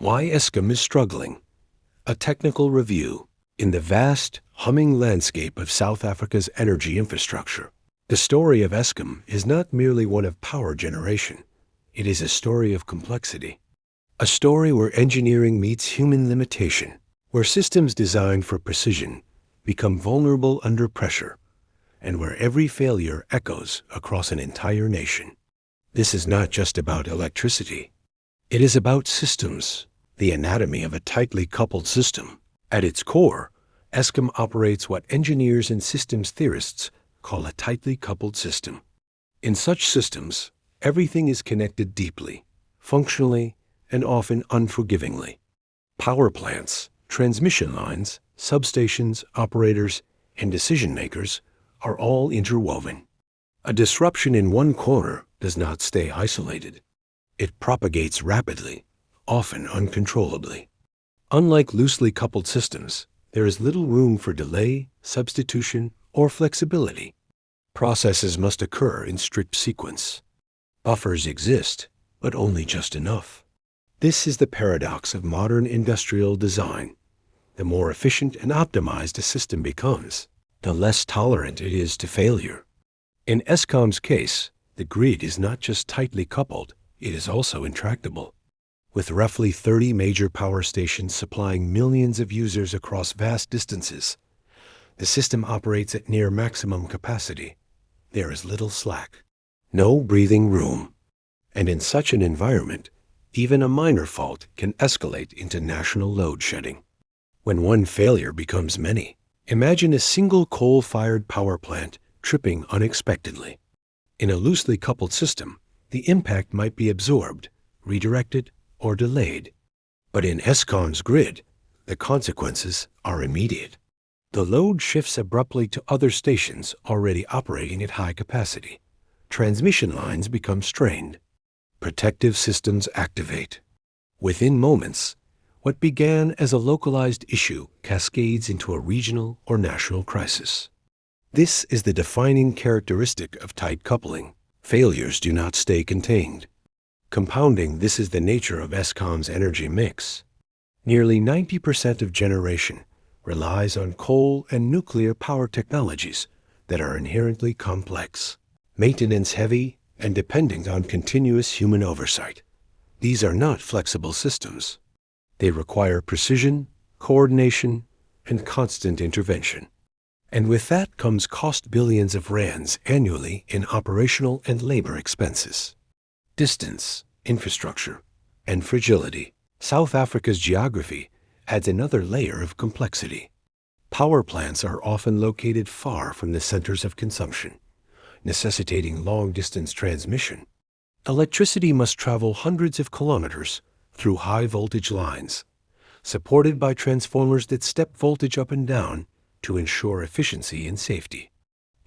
Why Eskom is struggling. A technical review. In the vast, humming landscape of South Africa's energy infrastructure, the story of Eskom is not merely one of power generation. It is a story of complexity. A story where engineering meets human limitation, where systems designed for precision become vulnerable under pressure, and where every failure echoes across an entire nation. This is not just about electricity. It is about systems, the anatomy of a tightly coupled system. At its core, Eskom operates what engineers and systems theorists call a tightly coupled system. In such systems, everything is connected deeply, functionally, and often unforgivingly. Power plants, transmission lines, substations, operators, and decision-makers are all interwoven. A disruption in one corner does not stay isolated. It propagates rapidly, often uncontrollably. Unlike loosely coupled systems, there is little room for delay, substitution, or flexibility. Processes must occur in strict sequence. Buffers exist, but only just enough. This is the paradox of modern industrial design. The more efficient and optimized a system becomes, the less tolerant it is to failure. In Eskom's case, the grid is not just tightly coupled, it is also intractable. With roughly 30 major power stations supplying millions of users across vast distances, the system operates at near maximum capacity. There is little slack, no breathing room. And in such an environment, even a minor fault can escalate into national load shedding. When one failure becomes many, imagine a single coal-fired power plant tripping unexpectedly. In a loosely coupled system, the impact might be absorbed, redirected, or delayed. But in Eskom's grid, the consequences are immediate. The load shifts abruptly to other stations already operating at high capacity. Transmission lines become strained. Protective systems activate. Within moments, what began as a localized issue cascades into a regional or national crisis. This is the defining characteristic of tight coupling. Failures do not stay contained. Compounding, this is the nature of Eskom's energy mix. Nearly 90% of generation relies on coal and nuclear power technologies that are inherently complex, maintenance-heavy, and dependent on continuous human oversight. These are not flexible systems. They require precision, coordination, and constant intervention. And with that comes cost billions of rands annually in operational and labor expenses. Distance, infrastructure, and fragility. South Africa's geography adds another layer of complexity. Power plants are often located far from the centers of consumption, necessitating long-distance transmission. Electricity must travel hundreds of kilometers through high-voltage lines, supported by transformers that step voltage up and down to ensure efficiency and safety.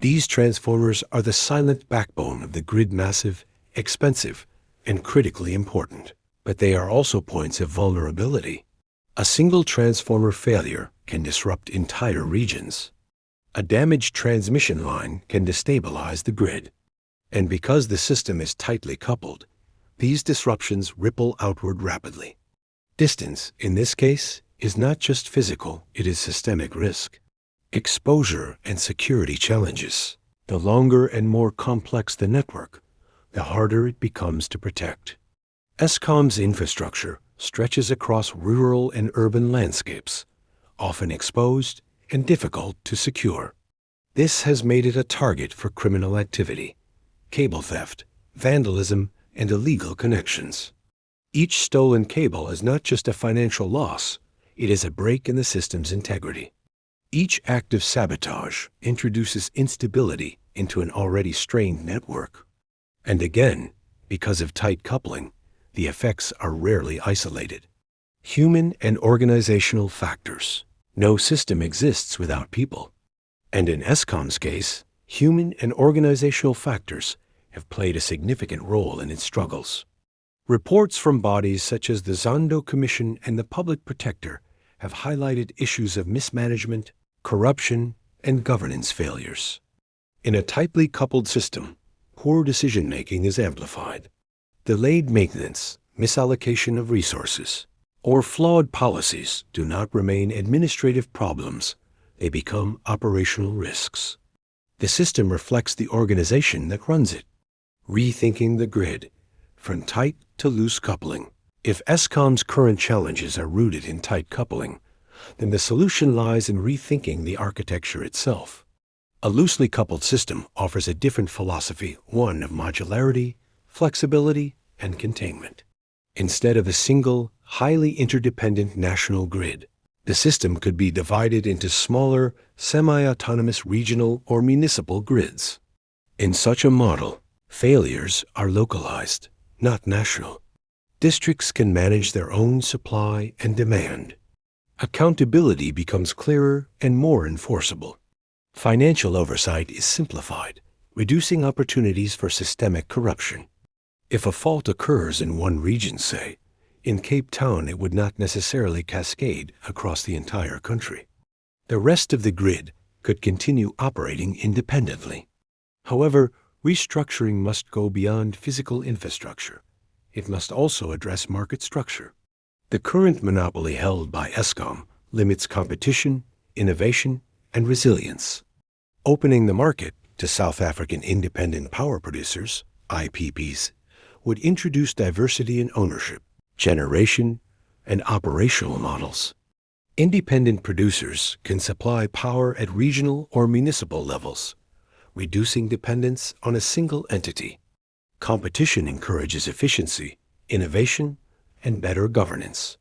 These transformers are the silent backbone of the grid, massive, expensive, and critically important. But they are also points of vulnerability. A single transformer failure can disrupt entire regions. A damaged transmission line can destabilize the grid. And because the system is tightly coupled, these disruptions ripple outward rapidly. Distance, in this case, is not just physical, it is systemic risk. Exposure and security challenges. The longer and more complex the network, the harder it becomes to protect. Eskom's infrastructure stretches across rural and urban landscapes, often exposed and difficult to secure. This has made it a target for criminal activity, cable theft, vandalism, and illegal connections. Each stolen cable is not just a financial loss, it is a break in the system's integrity. Each act of sabotage introduces instability into an already strained network. And again, because of tight coupling, the effects are rarely isolated. Human and organizational factors. No system exists without people. And in Eskom's case, human and organizational factors have played a significant role in its struggles. Reports from bodies such as the Zondo Commission and the Public Protector have highlighted issues of mismanagement, corruption, and governance failures. In a tightly coupled system, poor decision-making is amplified. Delayed maintenance, misallocation of resources, or flawed policies do not remain administrative problems, they become operational risks. The system reflects the organization that runs it. Rethinking the grid, from tight to loose coupling. If Eskom's current challenges are rooted in tight coupling, then the solution lies in rethinking the architecture itself. A loosely coupled system offers a different philosophy, one of modularity, flexibility, and containment. Instead of a single, highly interdependent national grid, the system could be divided into smaller, semi-autonomous regional or municipal grids. In such a model, failures are localized, not national. Districts can manage their own supply and demand. Accountability becomes clearer and more enforceable. Financial oversight is simplified, reducing opportunities for systemic corruption. If a fault occurs in one region, say, in Cape Town, it would not necessarily cascade across the entire country. The rest of the grid could continue operating independently. However, restructuring must go beyond physical infrastructure. It must also address market structure. The current monopoly held by Eskom limits competition, innovation, and resilience. Opening the market to South African independent power producers, IPPs, would introduce diversity in ownership, generation, and operational models. Independent producers can supply power at regional or municipal levels, reducing dependence on a single entity. Competition encourages efficiency, innovation, and better governance.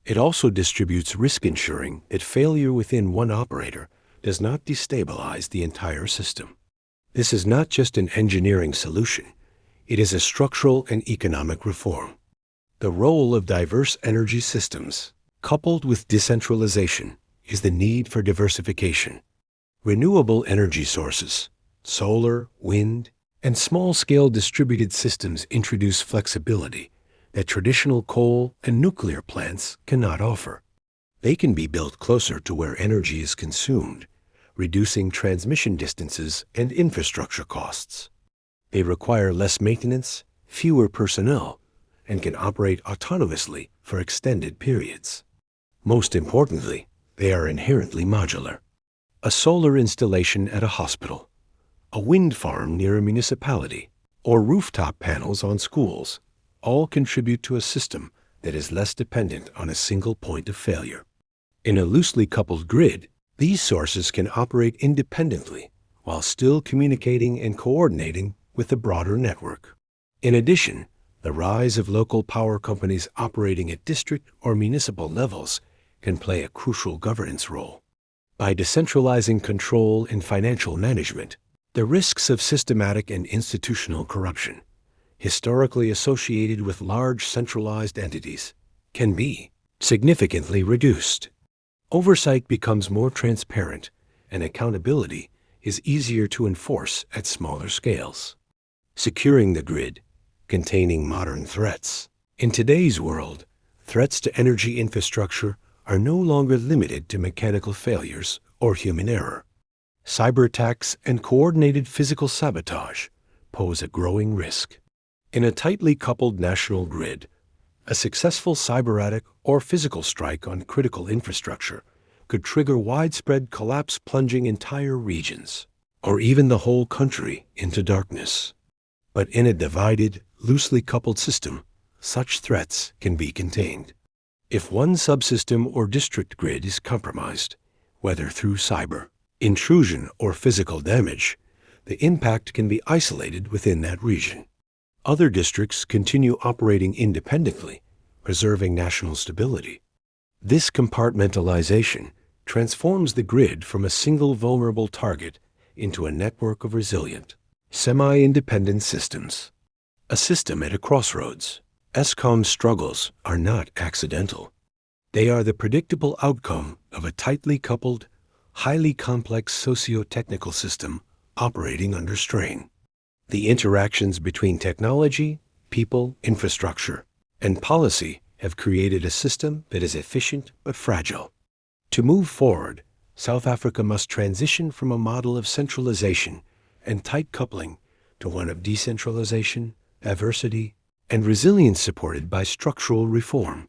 It also distributes risk, ensuring that failure within one operator does not destabilize the entire system. This is not just an engineering solution, it is a structural and economic reform. The role of diverse energy systems, coupled with decentralization, is the need for diversification. Renewable energy sources, solar, wind, and small-scale distributed systems introduce flexibility that traditional coal and nuclear plants cannot offer. They can be built closer to where energy is consumed, reducing transmission distances and infrastructure costs. They require less maintenance, fewer personnel, and can operate autonomously for extended periods. Most importantly, they are inherently modular. A solar installation at a hospital, a wind farm near a municipality, or rooftop panels on schools all contribute to a system that is less dependent on a single point of failure. In a loosely coupled grid, these sources can operate independently while still communicating and coordinating with the broader network. In addition, the rise of local power companies operating at district or municipal levels can play a crucial governance role. By decentralizing control and financial management, the risks of systematic and institutional corruption, historically associated with large centralized entities, can be significantly reduced. Oversight becomes more transparent, and accountability is easier to enforce at smaller scales. Securing the grid, containing modern threats. In today's world, threats to energy infrastructure are no longer limited to mechanical failures or human error. Cyber attacks and coordinated physical sabotage pose a growing risk. In a tightly coupled national grid, a successful cyber attack or physical strike on critical infrastructure could trigger widespread collapse, plunging entire regions, or even the whole country into darkness. But in a divided, loosely coupled system, such threats can be contained. If one subsystem or district grid is compromised, whether through cyber, intrusion, or physical damage, the impact can be isolated within that region. Other districts continue operating independently, preserving national stability. This compartmentalization transforms the grid from a single vulnerable target into a network of resilient, semi-independent systems. A system at a crossroads. Eskom's struggles are not accidental. They are the predictable outcome of a tightly coupled, highly complex socio-technical system operating under strain. The interactions between technology, people, infrastructure, and policy have created a system that is efficient but fragile. To move forward, South Africa must transition from a model of centralization and tight coupling to one of decentralization, diversity, and resilience supported by structural reform.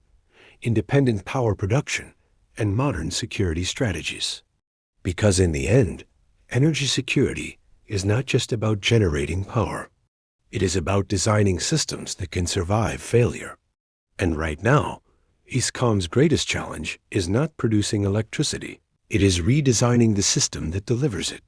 independent power production, and modern security strategies. Because in the end, energy security is not just about generating power. It is about designing systems that can survive failure. And right now, Eskom's greatest challenge is not producing electricity. It is redesigning the system that delivers it.